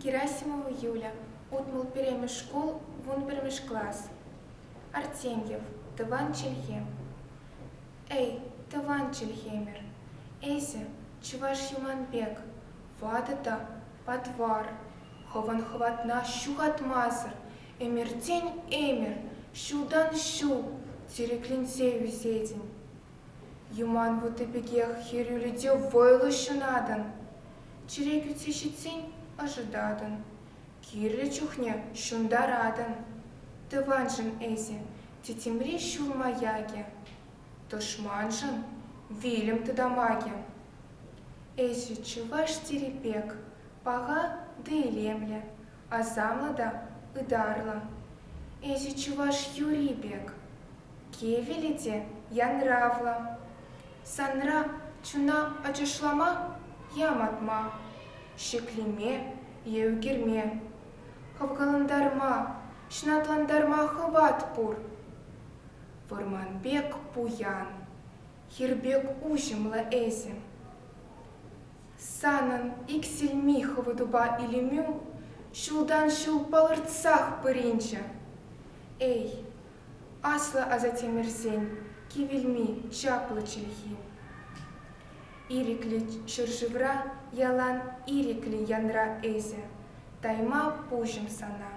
Герасимова Юля, утмул перемеш школ, вун перемеш класс. Артемьев, Тыван Чельхем. Эй, Тыван Чельхемер, эйсе, чуваш Юманбек, вадата, подвар, хован хватна щухат мазыр, эмертень эмер, щудан щу, тиреклинсей визедень. Юман вот эпигех хирюлиде войло щунадан, чирекюци щицень ожидадан, кирле чухне щундарадан. Тыванжын эйсе, тетимри щул маяге, тошманжын вилем тыдамаге. Эйсе чуваш терепек, пага да илемле, а замлада ыдарла. Эйсе чуваш юрибек, кевеледе янравла. Санра чуна ачышлама яматма, шеклеме еугерме. Хавгаландарма, шнатландарма хыват пур. Варманбек пуян, хирбек ужимла эзе. Санан иксельми хавадуба илемю, шулдан шул палырцах пыринча. Эй, асла азатем мерзень, кивельми чаплы чельхи. Ирикли шыржывра, ялан ирикли янра эзе, тайма пужим сана.